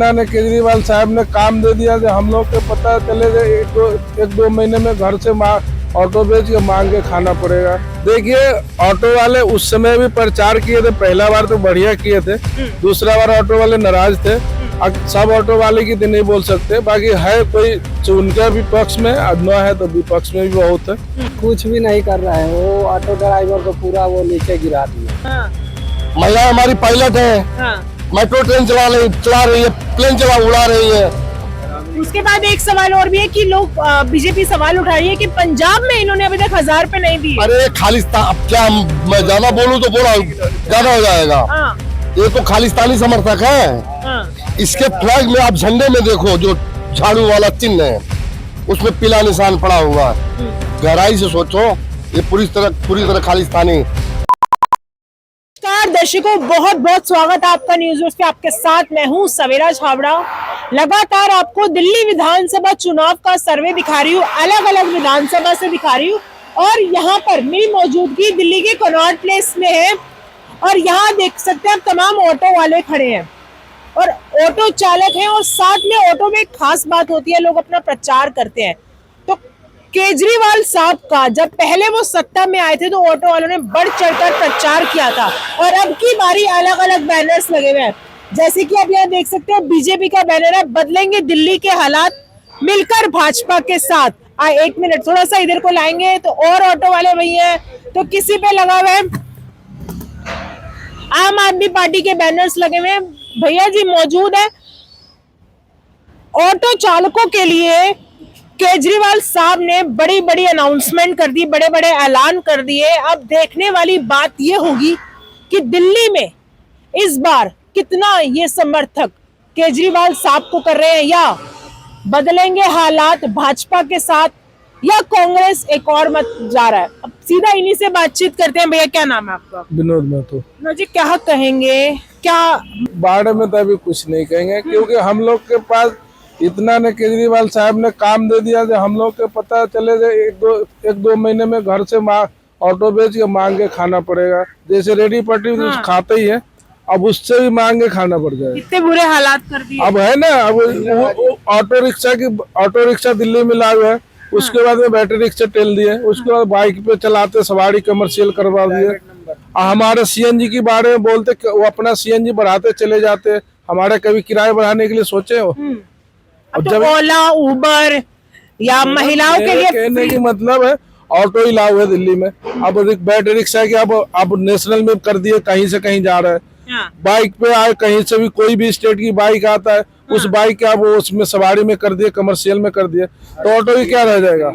ने केजरीवाल साहब ने काम दे दिया कि हम लोग के पता चले एक दो महीने में घर से ऑटो बेच के मांग के खाना पड़ेगा। देखिए, ऑटो वाले उस समय भी प्रचार किए थे, पहला बार तो बढ़िया किए थे, दूसरा बार ऑटो वाले नाराज थे। सब ऑटो वाले की तो नहीं बोल सकते, बाकी है कोई उनके विपक्ष में अदना है तो विपक्ष में भी बहुत है। कुछ भी नहीं कर रहा है, वो ऑटो ड्राइवर को पूरा वो नीचे गिरा दिया। महिला हमारी पायलट है, मेट्रो ट्रेन चला रही है, प्लेन उड़ा रही है। उसके बाद एक सवाल और भी है कि लोग बीजेपी सवाल उठा रही है कि पंजाब में इन्होंने अभी तक 1000 रुपए नहीं दिए। अरे खालिस्तान, अब क्या मैं ज्यादा बोलूं तो बोला ज्यादा हो जाएगा। ये तो खालिस्तानी समर्थक है। इसके फ्लैग में आप झंडे में देखो, जो झाड़ू वाला चिन्ह है उसमें पीला निशान पड़ा हुआ है। गहराई से सोचो, ये पूरी तरह खालिस्तानी। नमस्कार दर्शकों, बहुत बहुत स्वागत है आपका न्यूज पे। आपके साथ मैं हूँ सवेरा छाबड़ा। लगातार आपको दिल्ली विधानसभा चुनाव का सर्वे दिखा रही हूँ, अलग अलग विधानसभा से दिखा रही हूँ। और यहाँ पर मेरी मौजूदगी दिल्ली के कनॉट प्लेस में है और यहाँ देख सकते हैं आप तमाम ऑटो वाले खड़े हैं और ऑटो चालक हैं। और साथ में ऑटो में एक खास बात होती है, लोग अपना प्रचार करते हैं। तो केजरीवाल साहब का जब पहले वो सत्ता में आए थे तो ऑटो वालों ने बढ़ चढ़कर प्रचार किया था और अब की बारी अलग अलग बैनर्स लगे हुए हैं। जैसे कि आप यहाँ देख सकते हैं, बीजेपी का बैनर है, बदलेंगे दिल्ली के हालात मिलकर भाजपा के साथ। एक मिनट थोड़ा सा इधर को लाएंगे तो और ऑटो वाले भैया हैं, तो किसी पे लगा हुआ है आम आदमी पार्टी के बैनर्स लगे हुए हैं। भैया जी मौजूद है। ऑटो चालकों के लिए केजरीवाल साहब ने बड़ी बड़ी अनाउंसमेंट कर दी, बड़े बड़े ऐलान कर दिए। अब देखने वाली बात ये होगी कि दिल्ली में इस बार कितना ये समर्थक केजरीवाल साहब को कर रहे हैं, या बदलेंगे हालात भाजपा के साथ, या कांग्रेस एक और मत जा रहा है। अब सीधा इन्हीं से बातचीत करते हैं। भैया क्या नाम है आपका? विनोद महतो। जी क्या कहेंगे? क्या बाढ़ में तो अभी कुछ नहीं कहेंगे, क्योंकि हम लोग के पास इतना ने केजरीवाल साहब ने काम दे दिया कि हम लोग के पता चले एक दो महीने में घर से ऑटो बेच के मांग के खाना पड़ेगा। जैसे रेडी पट्टी खाते ही है, अब उससे भी मांग के खाना पड़ जाएगा। इतने बुरे हालात कर दिए। अब है ना, अब ऑटो रिक्शा दिल्ली में लागू है, उसके बाद में बैटरी रिक्शा टेल दिए, उसके बाद बाइक पे चलाते सवारी कमर्शियल करवा दिए। हमारे सीएनजी के बारे में बोलते वो अपना सीएनजी बढ़ाते चले जाते, हमारे कभी किराए बढ़ाने के लिए सोचे हो? अब तो ओला उबर या महिलाओं के लिए कहने की मतलब है ऑटो ही लागू है दिल्ली में। अब बैटरी रिक्शा की अब नेशनल में कर दिए, कहीं से कहीं जा रहा है। बाइक पे आए, कहीं से भी कोई भी स्टेट की बाइक आता है, उस बाइक के अब उसमें सवारी में कर दिए, कमर्शियल में कर दिए, तो ऑटो ही क्या रह जाएगा।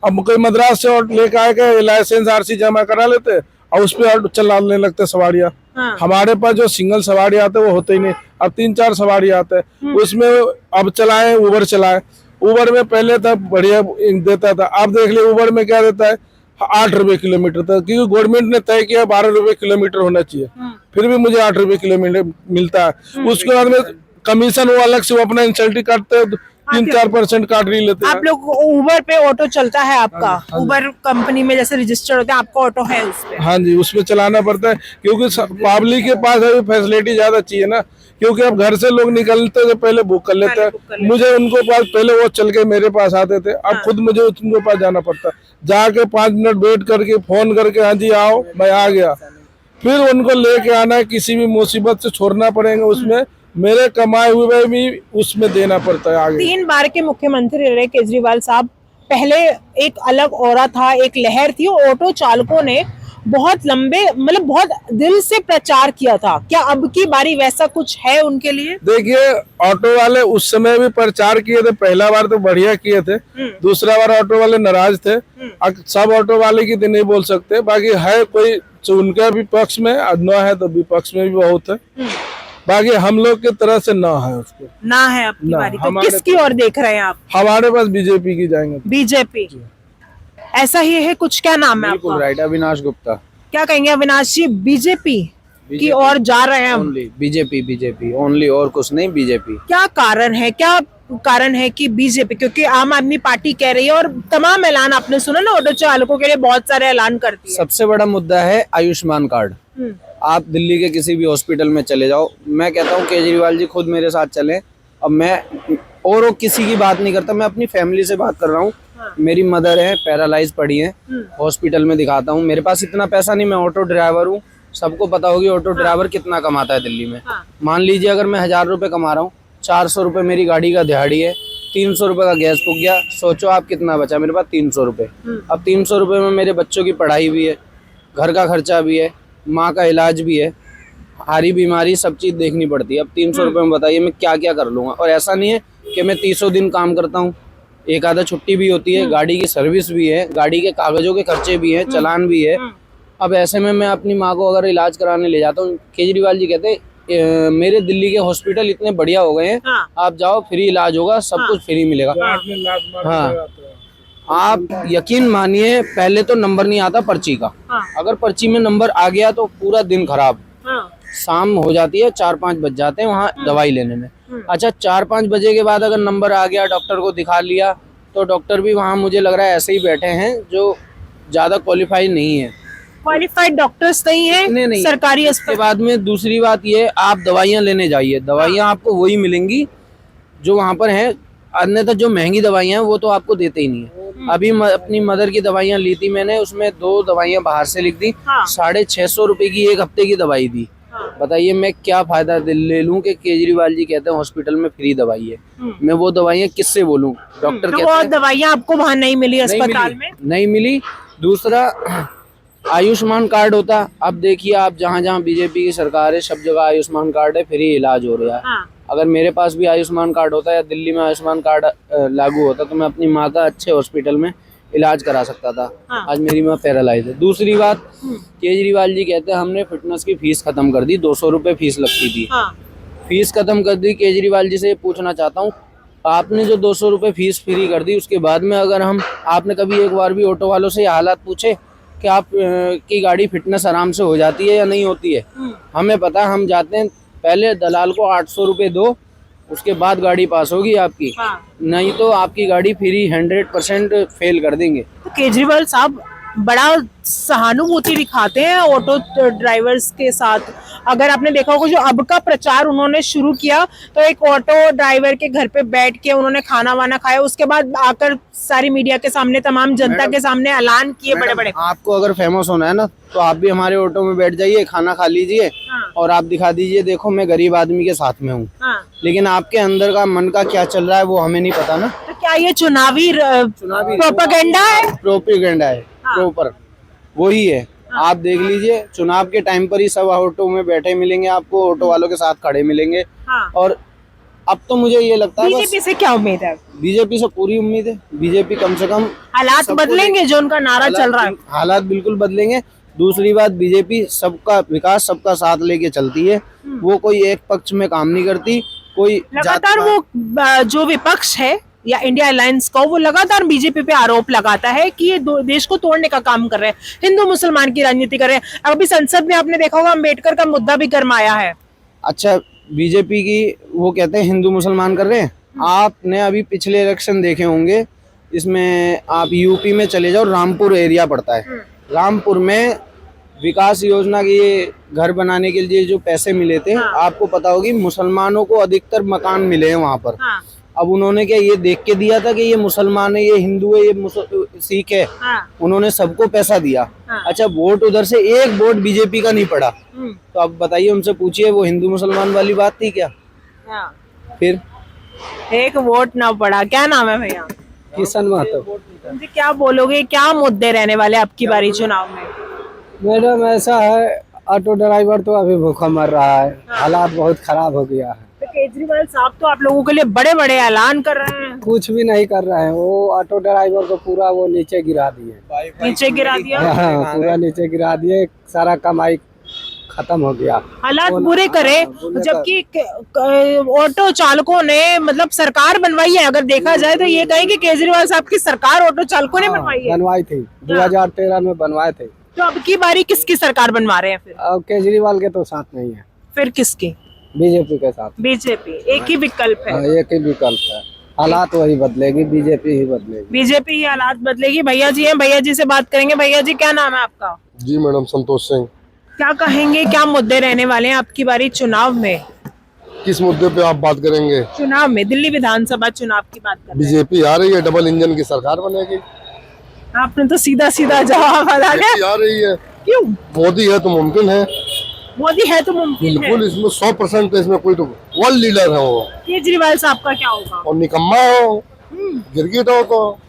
अब कोई मद्रास से लेके आएगा, लाइसेंस आरसी जमा करा लेते और उस पर चलाने लगते सवारियाँ। हमारे पास जो सिंगल सवारी आते वो होते ही नहीं, अब 3-4 सवारी आते हैं, उसमें अब चलाए उबर चलाए। उबर में पहले तक बढ़िया देता था, अब देख लिया उबर में क्या देता है 8 रुपए किलोमीटर तक, क्योंकि गवर्नमेंट ने तय किया 12 रुपए किलोमीटर होना चाहिए, फिर भी मुझे 8 रुपए किलोमीटर मिलता है। उसके बाद में कमीशन वो अलग से वो अपना इंसेंटिव काटते हैं, 3-4% काट नहीं लेते। आप लोग उबर पे ऑटो चलता है आपका? उबर कंपनी में जैसे रजिस्टर होता है, आपका ऑटो है उस पे? हाँ जी, उसमें चलाना पड़ता है, क्योंकि पब्लिक के पास अभी फैसिलिटी ज्यादा चाहिए ना, क्योंकि अब घर से लोग निकलते थे पहले बुक कर लेते हैं। मुझे उनको पास पहले वो चल के मेरे पास आते थे, अब खुद मुझे उनके पास जाना पड़ता है, जाके 5 मिनट वेट करके फोन करके हाँ जी आओ मैं आ गया, फिर उनको लेके आना है, किसी भी मुसीबत से छोड़ना पड़ेगा, उसमें मेरे कमाए हुए भी उसमें देना पड़ता है आगे। 3 बार के मुख्यमंत्री रहे केजरीवाल साहब। पहले एक अलग ऑरा था, एक लहर थी, ऑटो चालकों ने बहुत लंबे मतलब बहुत दिल से प्रचार किया था। क्या अब की बारी वैसा कुछ है उनके लिए? देखिए, ऑटो वाले उस समय भी प्रचार किए थे, पहला बार तो बढ़िया किए थे, दूसरा बार ऑटो वाले नाराज थे। सब ऑटो वाले की तो नहीं बोल सकते, बाकी है कोई उनके विपक्ष में अदना है तो विपक्ष में भी बहुत है, बाकी हम लोग की तरह से ना है उसको ना है आपकी बारी। तो किसकी ओर देख रहे हैं आप? हमारे पास बीजेपी की जाएंगे। बीजेपी ऐसा ही है कुछ? क्या नाम है आपका? राइट, अविनाश गुप्ता। क्या कहेंगे अविनाश जी? बीजेपी की ओर जा रहे हैं हम? बीजेपी ओनली, और कुछ नहीं, बीजेपी। क्या कारण है कि बीजेपी? क्योंकि आम आदमी पार्टी कह रही है और तमाम ऐलान आपने सुना ना, ऑटो चालकों के लिए बहुत सारे ऐलान करती है। सबसे बड़ा मुद्दा है आयुष्मान कार्ड। आप दिल्ली के किसी भी हॉस्पिटल में चले जाओ, मैं कहता हूँ केजरीवाल जी खुद मेरे साथ चलें। अब मैं और किसी की बात नहीं करता, मैं अपनी फैमिली से बात कर रहा हूँ। मेरी मदर है, पैरालाइज पड़ी है, हॉस्पिटल में दिखाता हूँ। मेरे पास इतना पैसा नहीं, मैं ऑटो ड्राइवर हूँ। सबको पता होगी ऑटो ड्राइवर कितना कमाता है दिल्ली में। मान लीजिए अगर मैं 1000 रुपये कमा रहा हूँ, 400 रुपये मेरी गाड़ी का दिहाड़ी है, 300 रुपये का गैस फूक गया, सोचो आप कितना बचा मेरे पास, 300 रुपये। अब 300 रुपये में मेरे बच्चों की पढ़ाई भी है, घर का खर्चा भी है, माँ का इलाज भी है, हारी बीमारी सब चीज़ देखनी पड़ती है। अब 300 रुपये में बताइए मैं क्या क्या कर लूँगा। और ऐसा नहीं है कि मैं 30 दिन काम करता हूँ, एक आधा छुट्टी भी होती है, गाड़ी की सर्विस भी है, गाड़ी के कागजों के खर्चे भी हैं, चालान भी है। अब ऐसे में मैं अपनी माँ को अगर इलाज कराने ले जाता हूँ, केजरीवाल जी कहते हैं मेरे दिल्ली के हॉस्पिटल इतने बढ़िया हो गए हैं, आप जाओ फ्री इलाज होगा, सब कुछ फ्री मिलेगा। हाँ, आप यकीन मानिए पहले तो नंबर नहीं आता पर्ची का। अगर पर्ची में नंबर आ गया तो पूरा दिन खराब। शाम हो जाती है, 4-5 बज जाते हैं वहाँ दवाई लेने में। अच्छा, 4-5 बजे के बाद अगर नंबर आ गया, डॉक्टर को दिखा लिया, तो डॉक्टर भी वहाँ मुझे लग रहा है ऐसे ही बैठे हैं जो ज्यादा क्वालिफाइड नहीं है। क्वालिफाइड डॉक्टर्स नहीं है नहीं। सरकारी के बाद में दूसरी बात ये, आप दवाइयाँ लेने जाइए, दवाइयाँ आपको वही मिलेंगी जो वहाँ पर हैं, अन्यथा जो महंगी दवाइयाँ हैं वो तो आपको देते ही नहीं है। अभी अपनी मदर की दवाइयाँ ली थी मैंने, उसमें 2 दवाइयाँ बाहर से लिख दी, 650 रुपए की 1 हफ्ते की दवाई दी। बताइए मैं क्या फायदा ले लूं कि केजरीवाल जी कहते हैं हॉस्पिटल में फ्री दवाई है, मैं वो दवाइयाँ किससे बोलूं? डॉक्टर तो कहते हैं दवाइयाँ आपको वहाँ नहीं मिली अस्पताल में? नहीं मिली। दूसरा, आयुष्मान कार्ड होता, अब देखिए आप जहाँ जहाँ बीजेपी की सरकार है सब जगह आयुष्मान कार्ड है, फ्री इलाज हो रहा है। अगर मेरे पास भी आयुष्मान कार्ड होता या दिल्ली में आयुष्मान कार्ड लागू होता तो मैं अपनी माँ का अच्छे हॉस्पिटल में इलाज करा सकता था। आज मेरी माँ पैरालाइज है। दूसरी बात, केजरीवाल जी कहते हैं हमने फिटनेस की फीस खत्म कर दी, 200 रुपये फीस लगती थी, फीस खत्म कर दी। केजरीवाल जी से पूछना चाहता हूँ, आपने जो 200 रुपये फीस फ्री कर दी, उसके बाद में अगर आपने कभी एक बार भी ऑटो वालों से हालात पूछे कि आप की गाड़ी फिटनेस आराम से हो जाती है या नहीं होती है? हमें पता, हम जाते हैं पहले दलाल को 800 रुपये दो, उसके बाद गाड़ी पास होगी आपकी, नहीं तो आपकी गाड़ी फ्री 100% फेल कर देंगे। तो केजरीवाल साहब बड़ा सहानुभूति दिखाते हैं ऑटो ड्राइवर्स के साथ। अगर आपने देखा होगा जो अब का प्रचार उन्होंने शुरू किया, तो एक ऑटो ड्राइवर के घर पे बैठ के उन्होंने खाना वाना खाया, उसके बाद आकर सारी मीडिया के सामने, तमाम जनता के सामने ऐलान किए बड़े बड़े। आपको अगर फेमस होना है ना, तो आप भी हमारे ऑटो में बैठ जाइए, खाना खा लीजिए और आप दिखा दीजिए देखो मैं गरीब आदमी के साथ में हूँ। लेकिन आपके अंदर का मन का क्या चल रहा है वो हमें नहीं पता ना। तो क्या ये चुनावी प्रोपेगेंडा है? प्रोपेगेंडा है, प्रॉपर वही है। आप देख लीजिए, चुनाव के टाइम पर ही सब ऑटो में बैठे मिलेंगे आपको, ऑटो वालों के साथ खड़े मिलेंगे। और अब तो मुझे ये लगता है बीजेपी से क्या उम्मीद है? बीजेपी से पूरी उम्मीद है, बीजेपी कम से कम हालात बदलेंगे जो उनका नारा चल रहा है। हालात बिल्कुल बदलेंगे। दूसरी बात, बीजेपी सबका विकास, सबका साथ लेके चलती है, वो कोई एक पक्ष में काम नहीं करती। कोई लगातार वो जो विपक्ष है या इंडिया अलायंस का, वो लगातार बीजेपी पे आरोप लगाता है कि ये देश को तोड़ने का काम कर रहे हैं, हिंदू मुसलमान की राजनीति कर रहे हैं। अभी संसद में आपने देखा होगा अम्बेडकर का मुद्दा भी गरमाया है। अच्छा, बीजेपी की वो कहते हैं हिंदू मुसलमान कर रहे हैं। आपने अभी पिछले इलेक्शन देखे होंगे, इसमें आप यूपी में चले जाओ, रामपुर एरिया पड़ता है, रामपुर में विकास योजना के घर बनाने के लिए जो पैसे मिले थे, आपको पता होगी मुसलमानों को अधिकतर मकान मिले हैं वहाँ पर। अब उन्होंने क्या ये देख के दिया था कि ये मुसलमान है, ये हिंदू है, ये सिख है, उन्होंने सबको पैसा दिया। अच्छा, वोट उधर से एक वोट बीजेपी का नहीं पड़ा, तो अब बताइए, उनसे पूछिए वो हिंदू मुसलमान वाली बात थी क्या? फिर एक वोट ना पड़ा। क्या नाम है भैया? किशन महतो। क्या बोलोगे, क्या मुद्दे रहने वाले आपकी बारी चुनाव में? मैडम ऐसा है, ऑटो ड्राइवर तो अभी भूखा मर रहा है, हालात बहुत खराब हो गया है। तो केजरीवाल साहब तो आप लोगों के लिए बड़े बड़े ऐलान कर रहे हैं। कुछ भी नहीं कर रहे हैं, वो ऑटो ड्राइवर को पूरा वो नीचे गिरा दिए। नीचे गिरा दिया? हाँ, पूरा नीचे गिरा दिए, सारा कमाई खत्म हो गया। हालात बुरे करे, जबकि ऑटो चालकों ने मतलब सरकार बनवाई है। अगर देखा जाए तो ये कहें कि केजरीवाल साहब की सरकार ऑटो चालकों ने बनवाई है। बनवाई थी, 2013 में बनवाए थे। तो अब की बारी किसकी सरकार बनवा रहे हैं फिर? अब केजरीवाल के तो साथ नहीं है, फिर किसकी? बीजेपी के साथ। बीजेपी एक ही विकल्प है। एक ही विकल्प है, हालात वही बदलेगी, बीजेपी ही बदलेगी। बीजेपी ही हालात बदलेगी। भैया जी हैं, भैया जी से बात करेंगे। भैया जी क्या नाम है आपका? जी मैडम, संतोष सिंह। क्या कहेंगे, क्या मुद्दे रहने वाले हैं आपकी बारी चुनाव में? किस मुद्दे पे आप बात करेंगे? चुनाव में, दिल्ली विधानसभा चुनाव की बात कर रहे बीजेपी आ रही है, डबल इंजन की सरकार बनेगी। हैं। आपने तो सीधा सीधा जवाब बता दिया। बीजेपी आ रही है, क्यों? मोदी है तो मुमकिन है। मोदी है तो मुमकिन है। बिल्कुल, इसमें 100% इसमें कोई तो वर्ल्ड लीडर है वो, केजरीवाल साहब का क्या होगा? और निकम्मा हो, गिरगिट हो तो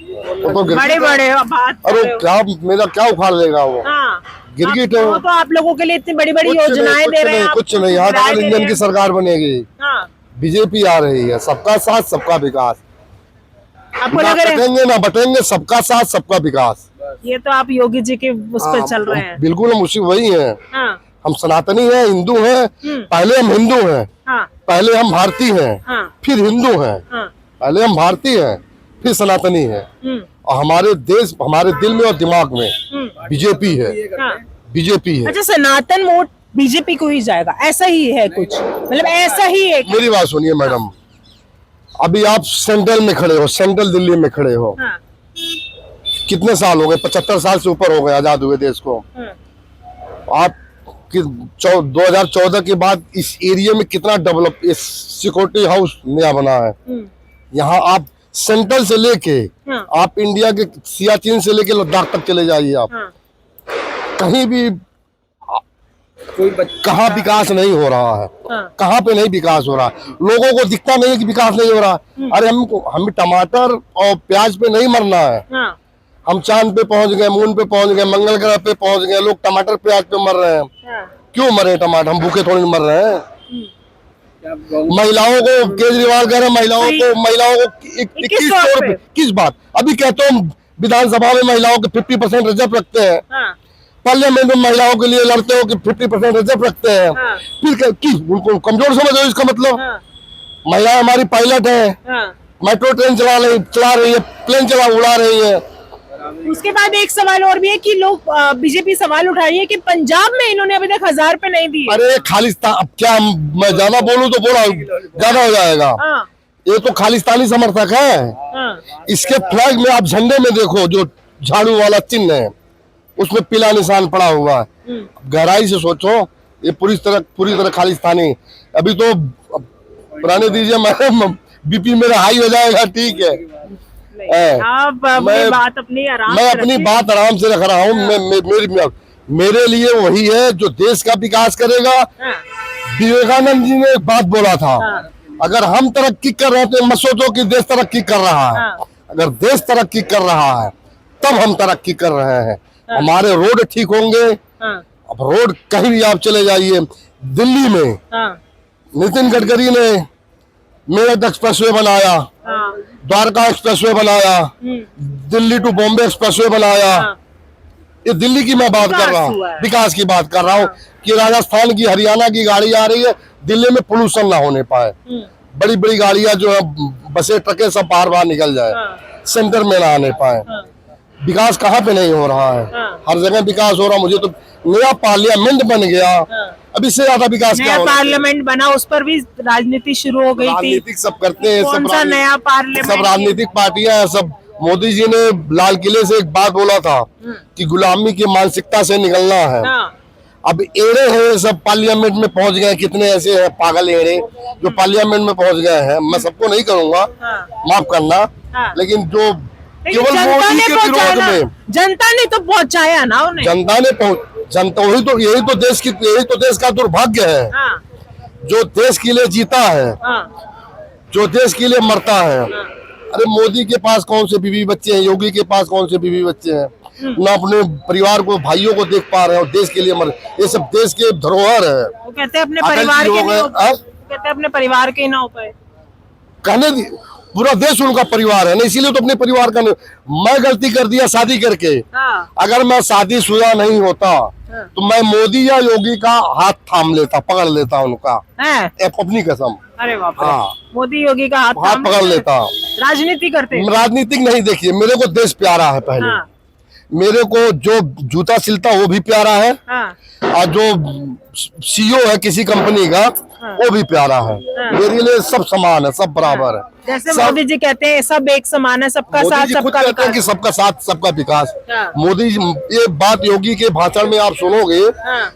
वो तो गिरगिट बड़े है। बड़े बात कर अरे रहे हो। क्या मेरा क्या उखाड़ लेगा वो? हाँ, गिरगिट वो हो। तो आप लोगों के लिए इतनी बड़ी बड़ी कुछ नहीं, योजनाएं कुछ दे रहे नहीं, हैं, कुछ आपको नहीं। यहाँ सुविधाएं डबल दे इंजन रहे की हैं। सरकार बनेगी। हाँ, बीजेपी आ रही है, सबका साथ सबका विकास। आपको ना लग रहा है कटेंगे ना बटेंगे, सबका साथ सबका विकास। ये तो आप योगी जी के उस पर चल रहे हैं। बिल्कुल, हम उसी वही हैं। हाँ, हम सनातनी हैं, हिंदू हैं। पहले हम हिंदू हैं, हाँ, पहले हम भारतीय हैं, हाँ, फिर हिंदू हैं। हाँ, पहले हम भारतीय हैं, फिर सनातनी हैं। और हमारे देश, हमारे दिल में और दिमाग में बीजेपी है, हाँ। बीजेपी है। अच्छा, सनातन वोट बीजेपी को ही जाएगा, ऐसा ही है कुछ, मतलब ऐसा ही है कि- मेरी बात सुनिए मैडम, अभी आप सेंट्रल में खड़े हो, सेंट्रल दिल्ली में खड़े हो। हाँ, कितने साल हो गए? 75 साल से ऊपर हो गए आजाद हुए देश को। हाँ, आप 2014 के बाद इस एरिया में कितना डेवलप, इस सिक्योरिटी हाउस नया बना है। यहाँ आप सेंट्रल से लेके हाँ, आप इंडिया के सियाचिन से लेके लद्दाख तक चले जाइए, आप हाँ, कहीं भी कोई कहाँ विकास नहीं हो रहा है, हाँ, कहाँ पे नहीं विकास हो रहा है। लोगों को दिखता नहीं है कि विकास नहीं हो रहा। अरे हम टमाटर और प्याज पे नहीं मरना है। हाँ, हम चांद पे पहुंच गए, मून पे पहुंच गए, मंगल ग्रह पे पहुंच गए, लोग टमाटर प्याज पे मर रहे हैं। हाँ, क्यों मरे टमाटर? हम भूखे थोड़ी मर रहे हैं। क्या गौ- महिलाओं को केजरीवाल कह रहे हैं, महिलाओं को 2100 रुपए किस बात? अभी कहते हो विधानसभा में महिलाओं के 50% रिजर्व रखते हैं, हाँ, पार्लियामेंट में महिलाओं के लिए लड़ते हो कि 50% रिजर्व रखते हैं। हाँ, फिर उनको कमजोर समझो, इसका मतलब हाँ, महिला हमारी पायलट है, हाँ। मेट्रो ट्रेन चला रही है, प्लेन उड़ा रही है। उसके बाद एक सवाल और भी है कि लोग बीजेपी सवाल उठा रही है कि पंजाब में इन्होंने अभी तक 1000 रुपए नहीं दिए। अरे खालिस्तान, अब क्या मैं ज्यादा बोलूं तो बोला ज्यादा हो जाएगा। हाँ, ये तो खालिस्तानी समर्थक है। हाँ, इसके फ्लैग में आप झंडे में देखो, जो झाड़ू वाला चिन्ह है उसमें पीला निशान पड़ा हुआ है। गहराई से सोचो, ये पूरी तरह खालिस्तानी। अभी तो पुराने दीजिए, मैं बीपी मेरा हाई हो जाएगा। ठीक है, आप अपनी बात अपनी आराम मैं से अपनी रखिए। बात आराम से रख रहा हूँ। मेरे लिए वही है जो देश का विकास करेगा। हाँ, विवेकानंद जी ने एक बात बोला था, हाँ, अगर हम तरक्की कर रहे हैं तो मत सोचो कि देश तरक्की कर रहा है। हाँ, अगर देश तरक्की कर रहा है तब हम तरक्की कर रहे हैं। हमारे रोड ठीक होंगे। हाँ, अब रोड कहीं भी आप चले जाइए, दिल्ली में हाँ, नितिन गडकरी ने मेरठ एक्सप्रेसवे बनाया, हाँ, द्वारका एक्सप्रेसवे बनाया, दिल्ली टू बॉम्बे एक्सप्रेसवे बनाया। हाँ, ये दिल्ली की मैं बात कर रहा विकास हुआ हूँ, है। विकास की बात कर रहा हूँ कि राजस्थान की, हरियाणा की गाड़ी आ रही है, दिल्ली में पोल्यूशन ना होने पाए। बड़ी बड़ी गाड़ियां जो है, बसें ट्रकें सब बाहर निकल जाए, सेंटर में ना आने पाए। विकास कहाँ पे नहीं हो रहा है? हर जगह विकास हो रहा। मुझे तो नया पार्लियामेंट बन गया, अब इससे ज्यादा विकास क्या नया होना? पार्लियामेंट बना, उस पर भी राजनीति शुरू हो गई थी। राजनीतिक सब करते हैं, कौन सा नया पार्लियामेंट? सब राजनीतिक पार्टियां हैं, सब। मोदी जी ने लाल किले से एक बात बोला था कि गुलामी की मानसिकता से निकलना है। हाँ, अब एड़े हैं, सब पार्लियामेंट में पहुंच गए। कितने ऐसे हैं पागल एड़े जो पार्लियामेंट में पहुंच गए हैं। मैं सबको नहीं करूंगा, हाँ, माफ करना, हाँ। लेकिन जो लेकिन केवल जनता मोदी ने के विरोध पहुंचाया, में, जनता ने तो पहुंचाया ना उन्हें। जनता ने जनता यही तो देश का दुर्भाग्य है। हाँ, जो देश के लिए जीता है, हाँ, जो देश के लिए मरता है। अरे मोदी के पास कौन से बीवी बच्चे हैं, योगी के पास कौन से बीवी बच्चे हैं? ना अपने परिवार को, भाइयों को देख पा रहे हैं और देश के लिए मर। ये सब देश के धरोहर है। वो कहते हैं अपने अटल परिवार जी के हो नहीं गए, हो पाए। कहते हैं अपने परिवार के ही ना हो पाए। कहने दी, पूरा देश उनका परिवार है ना, इसीलिए तो अपने परिवार का नहीं। मैं गलती कर दिया शादी करके, हाँ, अगर मैं शादीशुदा नहीं होता तो मैं मोदी या योगी का हाथ थाम लेता, पकड़ लेता उनका, है। अपनी कसम। अरे बाप रे, हाँ। मोदी योगी का हाथ हाथ थाम पकड़ लेता। राजनीति करते। राजनीतिक नहीं, देखिए मेरे को देश प्यारा है। पहले हाँ, मेरे को जो जूता सिलता वो भी प्यारा है, हाँ, और जो सीईओ है किसी कंपनी का वो भी प्यारा है। मेरे लिए सब समान है, सब बराबर है। जैसे सब- मोदी जी कहते हैं सब एक समान है, सबका मोदी साथ जी खुद सबका कहते हैं कि विकास। सबका साथ सबका विकास। हाँ। मोदी जी, ये बात योगी के भाषण में आप सुनोगे, हाँ,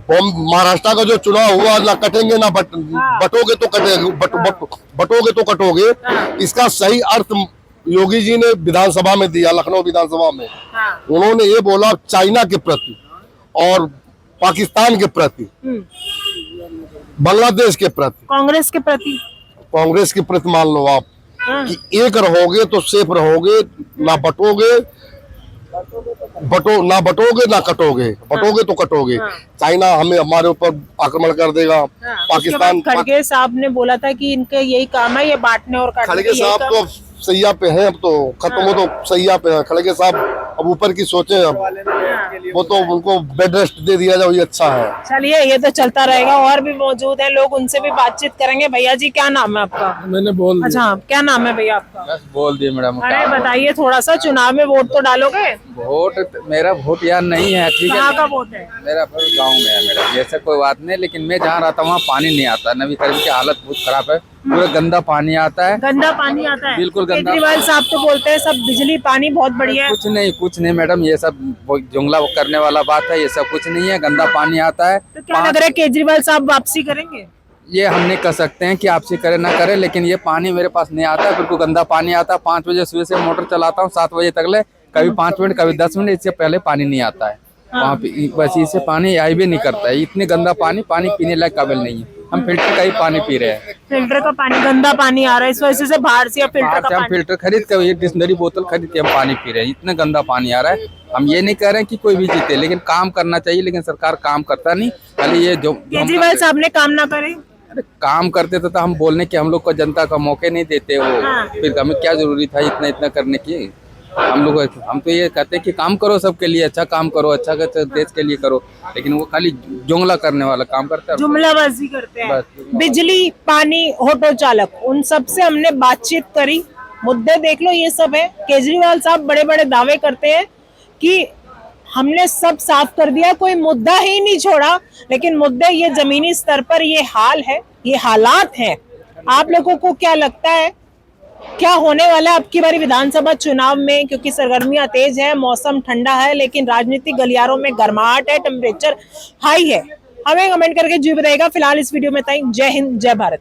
महाराष्ट्र का जो चुनाव हुआ, ना कटेंगे ना बटोगे तो कटेंगे, बटोगे तो कटोगे, इसका सही अर्थ योगी जी ने विधानसभा में दिया, लखनऊ विधानसभा में। हाँ, उन्होंने ये बोला चाइना के प्रति और पाकिस्तान के प्रति, बांग्लादेश के प्रति, कांग्रेस के प्रति। कांग्रेस के प्रति मान लो आप हाँ, कि एक रहोगे तो सेफ रहोगे, ना बटोगे ना कटोगे, बटोगे तो कटोगे। चाइना हमें हमारे ऊपर आक्रमण कर देगा, पाकिस्तान। खड़गे साहब ने बोला था कि इनका यही काम है, ये बांटने और काटने खड़गे का यही साहब काम तो अब सैया पे हैं, अब तो खत्म हो तो सैया पे हैं। खड़गे साहब अब ऊपर की सोचे, अब वो तो उनको बेड रेस्ट दे दिया जाए, ये अच्छा है। चलिए, ये तो चलता रहेगा। और भी मौजूद है लोग, उनसे भी बातचीत करेंगे। भैया जी, क्या नाम है आपका? मैंने बोल दिया। अच्छा, क्या नाम है भैया आपका? बस बोल दिए मैडम। अरे बताइए, थोड़ा सा चुनाव में वोट तो डालोगे? वोट मेरा वोट यार नहीं है, ठीक है। कहाँ का वोट है? मेरा गांव में है मेरा, जैसे कोई बात नहीं, लेकिन मैं जहाँ रहता हूँ वहाँ पानी नहीं आता। नवी करीम की हालत बहुत खराब है, पूरा गंदा पानी आता है। गंदा पानी आता है? बिल्कुल गंदा। केजरीवाल साहब तो बोलते हैं सब बिजली पानी बहुत बढ़िया है। कुछ नहीं मैडम, ये सब जुमला करने वाला बात है, ये सब कुछ नहीं है। गंदा पानी आता है। तो क्या लग रहा है केजरीवाल साहब वापसी करेंगे? ये हम नहीं कह सकते हैं कि आपसी करे ना करे, लेकिन ये पानी मेरे पास नहीं आता है, बिल्कुल गंदा पानी आता है। 5 बजे सुबह से मोटर चलाता हूँ, 7 बजे तक ले, कभी 5 मिनट कभी 10 मिनट, इससे पहले पानी नहीं आता है वहाँ पे। बस इससे पानी आई भी नहीं करता है, इतने गंदा पानी पीने लायक काबिल नहीं है। हम फिल्टर का ही पानी पी रहे हैं। फिल्टर का पानी, गंदा पानी आ रहा है, इस वजह से बाहर से फिल्टर बाहर का से हम पानी। फिल्टर खरीद कर, एक डिक्शनरी बोतल खरीद के हम पानी पी रहे हैं, इतना गंदा पानी आ रहा है। हम ये नहीं कह रहे हैं कि कोई भी जीते, लेकिन काम करना चाहिए, लेकिन सरकार काम करता नहीं। खाली ये जो केजरीवाल साहब ने काम ना करे, काम करते थे तो हम बोलने के, हम लोग को जनता का मौके नहीं देते वो। हाँ। फिर हमें क्या जरूरी था इतना करने की? हम तो ये कहते हैं कि काम करो, सबके लिए अच्छा काम करो, अच्छा देश के लिए करो, लेकिन वो खाली जुमला करने वाला काम करता है, जुमलाबाजी करते हैं। बस। बिजली, पानी, ऑटो चालक, उन सब से हमने बातचीत करी। मुद्दे देख लो, ये सब है। केजरीवाल साहब बड़े बड़े दावे करते हैं कि हमने सब साफ कर दिया, कोई मुद्दा ही नहीं छोड़ा, लेकिन मुद्दे ये जमीनी स्तर पर ये हाल है, ये हालात हैं। आप लोगों को क्या लगता है क्या होने वाला है अब की बारी विधानसभा चुनाव में? क्योंकि सरगर्मियां तेज है, मौसम ठंडा है, लेकिन राजनीतिक गलियारों में गर्माहट है, टेम्परेचर हाई है। हमें कमेंट करके जी बताइएगा। फिलहाल इस वीडियो में इतना ही। जय हिंद, जय भारत।